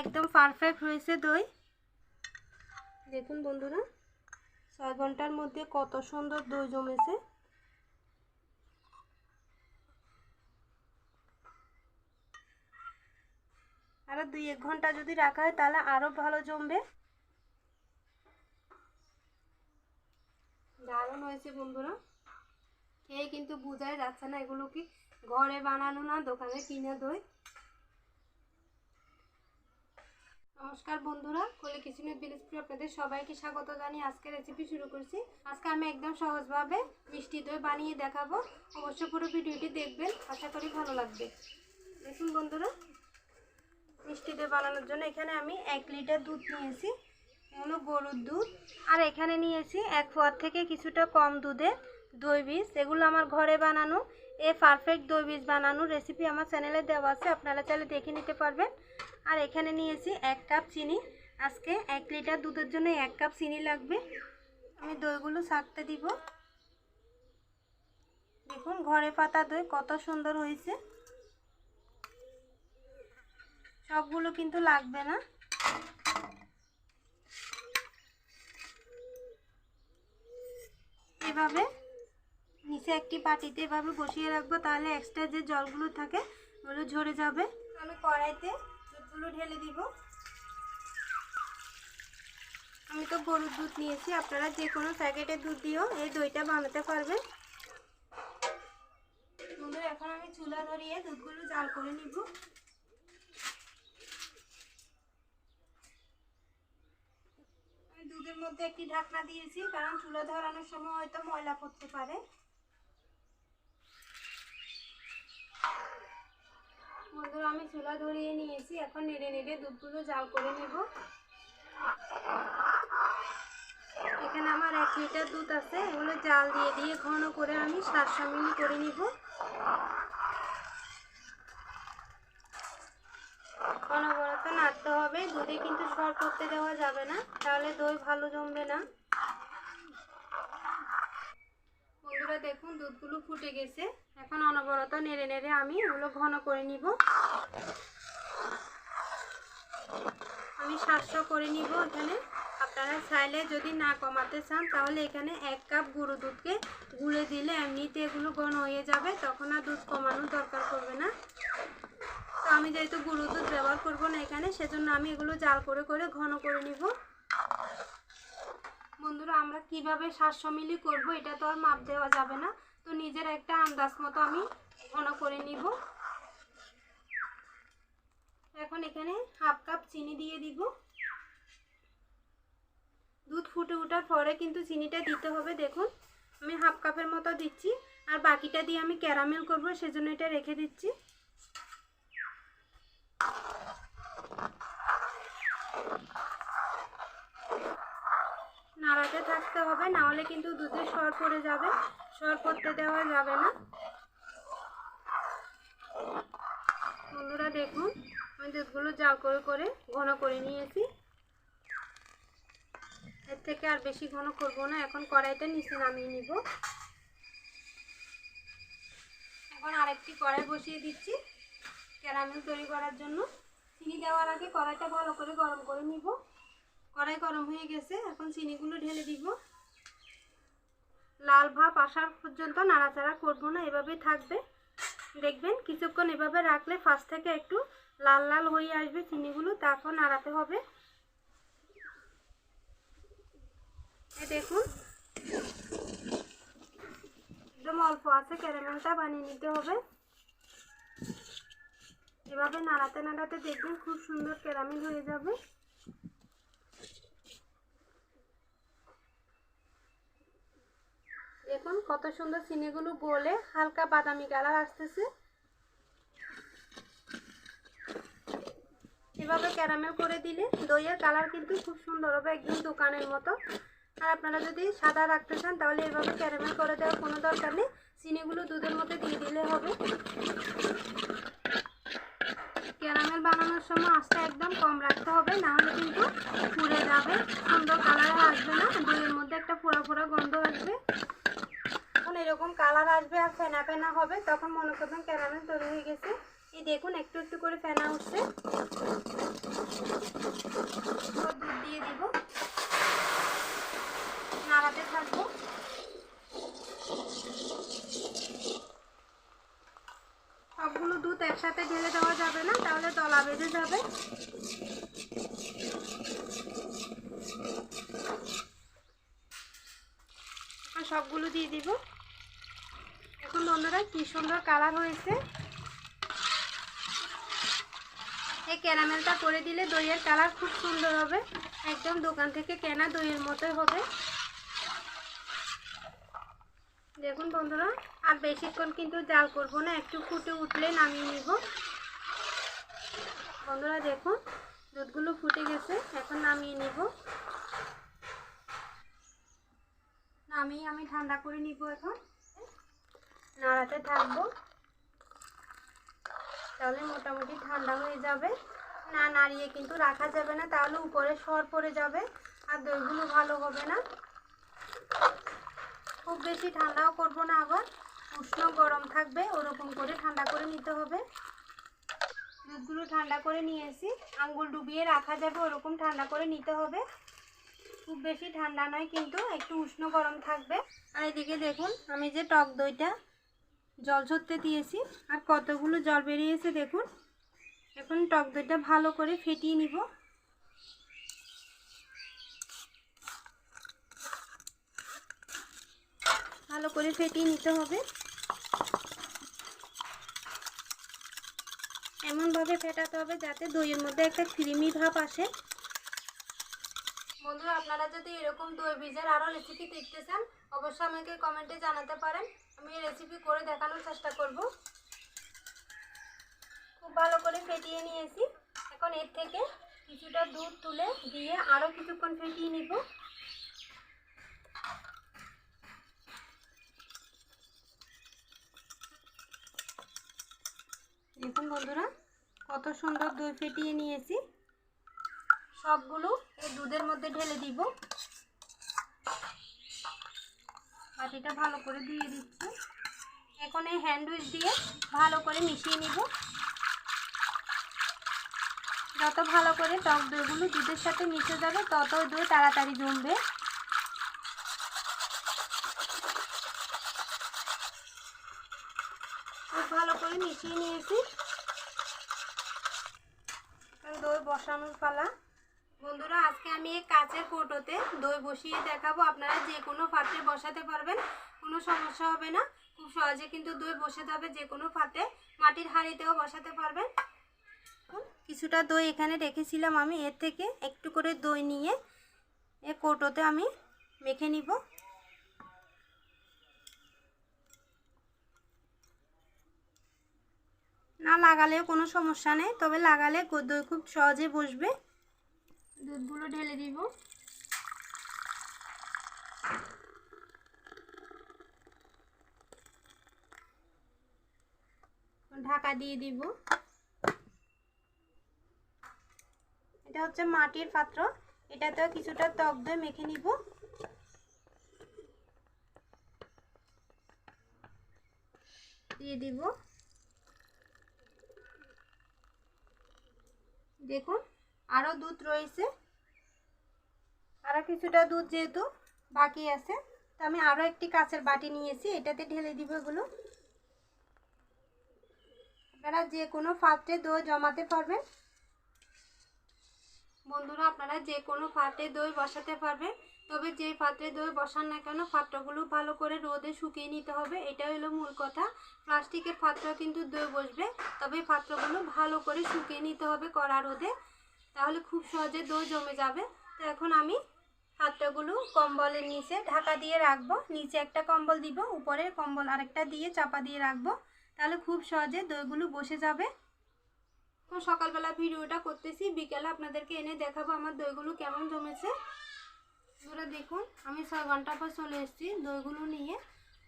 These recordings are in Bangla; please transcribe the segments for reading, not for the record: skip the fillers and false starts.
একদম পারফেক্ট হয়েছে দই। দেখুন বন্ধুরা 6 ঘন্টার মধ্যে কত সুন্দর দই জমেছে। আরো 2-1 ঘন্টা যদি রাখা হয় তাহলে আরো ভালো জমবে। দারুণ হয়েছে বন্ধুরা, খেয়ে কিন্তু বোঝাই যাচ্ছে না এগুলো কি ঘরে বানানো না দোকানে কিনে দই। নমস্কার বন্ধুরা, কোলে কিচেনের ভিলেজপুরে আপনাদের সবাইকে স্বাগত জানিয়ে আজকে রেসিপি শুরু করছি। আজকে আমি একদম সহজভাবে মিষ্টি দই বানিয়ে দেখাবো। অবশ্যই পুরো ভিডিওটি দেখবেন, আশা করি ভালো লাগবে। দেখুন বন্ধুরা, মিষ্টি দই বানানোর জন্য এখানে আমি 1 লিটার দুধ নিয়েছি, এগুলো গরুর দুধ। আর এখানে নিয়েছি 1 পোয়া থেকে কিছুটা কম দুধের দই বীজ। এগুলো আমার ঘরে বানানো এই পারফেক্ট দই বীজ বানানোর রেসিপি আমার চ্যানেলে দেওয়া আছে, আপনারা চাইলে দেখে নিতে পারবেন। আর এখানে নিয়েছি 1 কাপ চিনি। আজকে 1 লিটার দুধের জন্য 1 কাপ চিনি লাগবে। আমি দইগুলো ছাঁকতে দিব। দেখুন ঘরে পাতা দই কত সুন্দর হয়েছে। সবগুলো কিন্তু লাগবে না। এভাবে নিচে একটি বাটিতে এভাবে বসিয়ে রাখবো, তাহলে এক্সট্রা যে জলগুলো থাকে ওগুলো ঝরে যাবে। আমি কড়াইতে দুধগুলো ঢেলে দিব। আমি তো গরুর দুধ নিয়েছি, আপনারা যে কোনো প্যাকেটের দুধ দিয়েও এই দইটা বানাতে পারবেন। বন্ধুরা এখন আমি চুলা ধরিয়ে দুধগুলো জাল করে নিব। আমি দুধের মধ্যে একটি ঢাকনা দিয়েছি, কারণ চুলা ধরানোর সময় হয়তো ময়লা পড়তে পারে। বন্ধুরা আমি চুলা ধরিয়ে নিয়েছি, এখন নেড়ে নেড়ে দুধগুলো জাল করে নেব। এখানে আমার 1 লিটার দুধ আছে, এগুলো জাল দিয়ে দিয়ে ঘন করে আমি 700 মিলি করে নিব। অনবরত নাড়তে হবে, দুধে কিন্তু সর করতে দেওয়া যাবে না, তাহলে দই ভালো জমবে না। বন্ধুরা দেখুন দুধগুলো ফুটে গেছে, এখন অনবরত নেড়ে নেড়ে আমি এগুলো ঘন করে নিব। আমি 700 করে নিব এখানে। আপনারা চাইলে যদি না কমাতে চান তাহলে এখানে 1 কাপ গুঁড়ো দুধকে গুলে দিলে এমনিতে এগুলো ঘন হয়ে যাবে, তখন আর দুধ কমানোর দরকার পড়বে না। তো আমি যেহেতু গুঁড়ো দুধ ব্যবহার করব না এখানে, সেজন্য আমি এগুলো জাল করে করে ঘন করে নিব। বন্ধুরা আমরা কিভাবে 700 মিলি করব এটা তো আর মাপ দেওয়া যাবে না, তো নিজের একটা আন্দাজ মতো আমি ঘন করে নিব। এখন এখানে 1/2 কাপ চিনি দিয়ে দিব। দুধ ফুটে ওঠার পরে কিন্তু চিনিটা দিতে হবে। দেখুন আমি 1/2 কাপের মতো দিচ্ছি, আর বাকিটা দিয়ে আমি ক্যারামেল করব, সেজন্য এটা রেখে দিচ্ছি। নাড়াতে থাকতে হবে, না হলে কিন্তু দুধে সর পড়ে যাবে, সর পড়তে দেওয়া যাবে না। বন্ধুরা দেখুন আমি দুধগুলো জাল করে করে ঘন করে নিয়েছি, এর থেকে আর বেশি ঘন করব না। এখন কড়াইটা নিচে নামিয়ে নিব। এখন আরেকটি কড়াই বসিয়ে দিচ্ছি ক্যারামেল তৈরি করার জন্য। চিনি দেওয়ার আগে কড়াইটা ভালো করে গরম করে নিব। কড়াই গরম হয়ে গেছে, এখন চিনিগুলো ঢেলে দিব। লাল ভাব আসার পর্যন্ত নাড়াচাড়া করব না, এভাবেই থাকবে। দেখবেন কিছুক্ষণ এভাবে রাখলে ফার্স্ট থেকে একটু লাল লাল হয়ে আসবে চিনিগুলো, তারপর নাড়াতে হবে। এই দেখুন একদম অল্প আছে ক্যারামেলটা বানিয়ে নিতে হবে। এভাবে নাড়াতে নাড়াতে দেখবেন খুব সুন্দর ক্যারামেল হয়ে যাবে। দেখুন কত সুন্দর চিনিগুলো গলে হালকা বাদামি কালার আসতেছে। এভাবে ক্যারামেল করে দিলে দইয়ের কালার কিন্তু খুব সুন্দর হবে, একদম দোকানের মতো। আর আপনারা যদি সাদা রাখতে চান তাহলে এভাবে ক্যারামেল করে দেওয়ার কোনো দরকার নেই, চিনিগুলো দুধের মধ্যে দিয়ে দিলে হবে। ক্যারামেল বানানোর সময় আঁচটা একদম কম রাখতে হবে, না হলে কিন্তু পুড়ে যাবে, সুন্দর কালার আসবে না, দইয়ের মধ্যে একটা পোড়া পোড়া গন্ধ আসবে। যখন এরকম কালার আসবে আর ফেনা ফেনা হবে তখন মনে করবেন ক্যারামেল তৈরি হয়ে গেছে। এই দেখুন একটু একটু করে ফেনা উঠছে। বেজে যাবে। আর সবগুলো দিয়ে দিব। এখন বন্ধুরা কি সুন্দর কালার হয়েছে। এই ক্যারামেলটা করে দিলে দইয়ের কালার খুব সুন্দর হবে, একদম দোকান থেকে কেনা দইয়ের মতোই হবে। দেখুন বন্ধুরা, আর বেশিক্ষণ কিন্তু জাল করব না, একটু ফুটে উঠলে নামিয়ে নিব। বন্ধুরা দেখুন দুধগুলো ফুটে গেছে, এখন নামিয়ে নিব। নামিয়ে আমি ঠান্ডা করে নিব। এখন নাড়াতে থাকবো, তাহলে মোটামুটি ঠান্ডা হয়ে যাবে। না নাড়িয়ে কিন্তু রাখা যাবে না, তাহলে উপরে সর পড়ে যাবে আর দইগুলো ভালো হবে না। খুব বেশি ঠান্ডাও করব না, আবার উষ্ণ গরম থাকবে ওরকম করে ঠান্ডা করে নিতে হবে। দুধগুলো ঠান্ডা করে নিয়েছি, আঙ্গুল ডুবিয়ে রাখা যাবে ওরকম ঠান্ডা করে নিতে হবে। খুব বেশি ঠান্ডা নয়, কিন্তু একটু উষ্ণ গরম থাকবে। আর এদিকে দেখুন আমি যে টক দইটা জল ঝরতে দিয়েছি আর কতগুলো জল বেরিয়েছে দেখুন। এখন টক দইটা ভালো করে ফেটিয়ে নিব। ভালো করে ফেটিয়ে নিতে হবে, এমনভাবে ফেটাতে হবে যাতে দইয়ের মধ্যে একটা ক্রিমি ভাব আসে। বন্ধুরা আপনারা যদি এরকম দই বীজের আরও রেসিপি দেখতে চান অবশ্যই আমাকে কমেন্টে জানাতে পারেন, আমি এই রেসিপি করে দেখানোর চেষ্টা করব। খুব ভালো করে ফেটিয়ে নিয়েছি। এখন এর থেকে কিছুটা দুধ তুলে দিয়ে আরও কিছুক্ষণ ফেটিয়ে নিব। দেখুন বন্ধুরা কত সুন্দর দই ফেটিয়ে নিয়েছি। সবগুলো এই দুধের মধ্যে ঢেলে দিব। বাটিটা ভালো করে দিয়ে দিচ্ছি। এখন এই হ্যান্ড উইচ দিয়ে ভালো করে মিশিয়ে নিব। যত ভালো করে টক দইগুলো দুধের সাথে মিশে যাবে তত দই তাড়াতাড়ি জমবে। খুব ভালো করে মিশিয়ে নিয়েছি। দই বসানোর পালা। বন্ধুরা আজকে আমি এই কাচের কৌটোতে দই বসিয়ে দেখাবো। আপনারা যে কোনো পাত্রে বসাতে পারবেন, কোনো সমস্যা হবে না। খুব সহজে কিন্তু দই বসে যাবে যে কোনো পাত্রে। মাটির হাঁড়িতেও বসাতে পারবেন। কিছুটা দই এখানে রেখেছিলাম আমি, এর থেকে একটু করে দই নিয়ে এই কৌটোতে আমি মেখে নিব। না লাগালেও কোনো সমস্যা নেই, তবে লাগালে দই খুব সহজে বসবে। দুধগুলো ঢেলে দিব। ঢাকা দিয়ে দিব। এটা হচ্ছে মাটির পাত্র, এটাতেও কিছুটা টক দই মেখে নিব। দিয়ে দিব। দেখুন আরও দুধ রয়েছে, আরও কিছুটা দুধ যেহেতু বাকি আছে, তো আমি আরও একটি কাঁচের বাটি নিয়েছি, এটাতে ঢেলে দিব এগুলো। আপনারা যে কোনো পাত্রে দই জমাতে পারবেন। বন্ধুরা আপনারা যে কোনো পাত্রে দই বসাতে পারবেন, তবে যে পাত্রে দই বসান না কেন পাত্রগুলো ভালো করে রোদে শুকিয়ে নিতে হবে, এটা হলো মূল কথা। প্লাস্টিকের পাত্র কিন্তু দই বসবে, তবে পাত্রগুলো ভালো করে শুকিয়ে নিতে হবে কড়া রোদে, তাহলে খুব সহজে দই জমে যাবে। তো এখন আমি পাত্রগুলো কম্বলের নিচে ঢাকা দিয়ে রাখবো। নিচে একটা কম্বল দিব, উপরে কম্বল আরেকটা দিয়ে চাপা দিয়ে রাখবো, তাহলে খুব সহজে দইগুলো বসে যাবে। সকালবেলা ভিডিওটা করতেছি, বিকেলে আপনাদেরকে এনে দেখাবো আমার দইগুলো কেমন জমেছে। বন্ধুরা দেখুন আমি 6 ঘন্টা পর চলে এসেছি দইগুলো নিয়ে।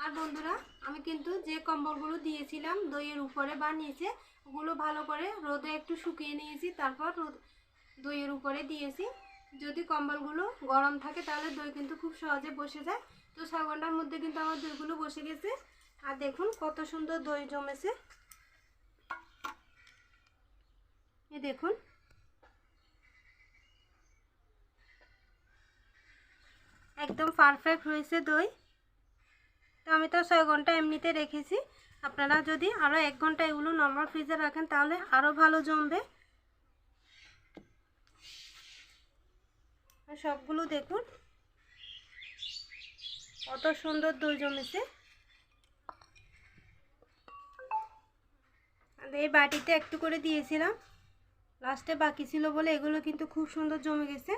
আর বন্ধুরা আমি কিন্তু যে কম্বলগুলো দিয়েছিলাম দইয়ের উপরে বা নিচে, ওগুলো ভালো করে রোদে একটু শুকিয়ে নিয়েছি, তারপর দইয়ের উপরে দিয়েছি। যদি কম্বলগুলো গরম থাকে তাহলে দই কিন্তু খুব সহজে বসে যায়। তো 6 ঘন্টার মধ্যে কিন্তু আমার দইগুলো বসে গেছে। আর দেখুন কত সুন্দর দই জমেছে। এই দেখুন একদম পারফেক্ট হয়েছে দই। তো আমি তো 6 ঘন্টা এমনিতে রেখেছি, আপনারা যদি আরও 1 ঘন্টা এগুলো নর্মাল ফ্রিজে রাখেন তাহলে আরও ভালো জমবে। সবগুলো দেখুন কত সুন্দর দই জমেছে। আর এই বাটিতে একটু করে দিয়েছিলাম, লাস্টে বাকি ছিল বলে এগুলো কিন্তু খুব সুন্দর জমে গেছে।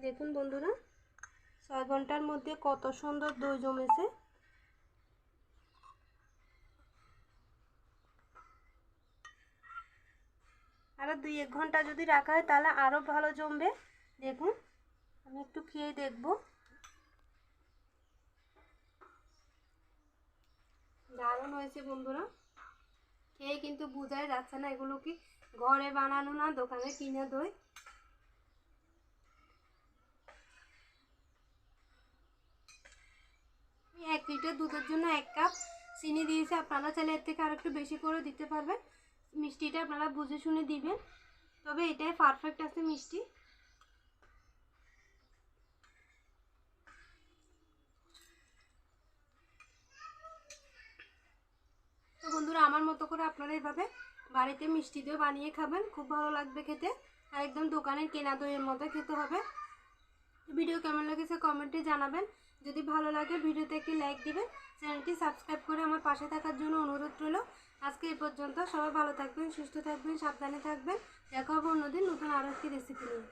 দেখুন বন্ধুরা 6 ঘন্টার মধ্যে কত সুন্দর দই জমেছে। আরও 2-1 ঘন্টা যদি রাখা হয় তাহলে আরও ভালো জমবে। দেখুন আমি একটু খেয়ে দেখব। দারুণ হয়েছে বন্ধুরা, খেয়ে কিন্তু বোঝাই যাচ্ছে না এগুলো কি ঘরে বানানো না দোকানে কিনে দই। আমি 1 লিটার দুধের জন্য 1 কাপ চিনি দিয়েছি, আপনারা চাইলে এর থেকে আর একটু বেশি করে দিতে পারবেন। মিষ্টিটা আপনারা বুঝে শুনে দিবেন, তবে এটাই পারফেক্ট আছে মিষ্টি। তো বন্ধুরা আমার মতো করে আপনারা এইভাবে বাড়িতে মিষ্টি দই বানিয়ে খাবেন, খুব ভালো লাগবে খেতে। আর একদম দোকানের কেনা দইয়ের মতো খেতে হবে। ভিডিও কেমন লেগেছে কমেন্টে জানাবেন। যদি ভালো লাগে ভিডিওতে একটি লাইক দিবেন, চ্যানেলটি সাবস্ক্রাইব করে আমার পাশে থাকার জন্য অনুরোধ রইল। আজকে এই পর্যন্ত, সবাই ভালো থাকবেন, সুস্থ থাকবেন, সাবধানে থাকবেন। দেখা হবে অন্যদিন নতুন আরও একটি রেসিপি নিয়ে।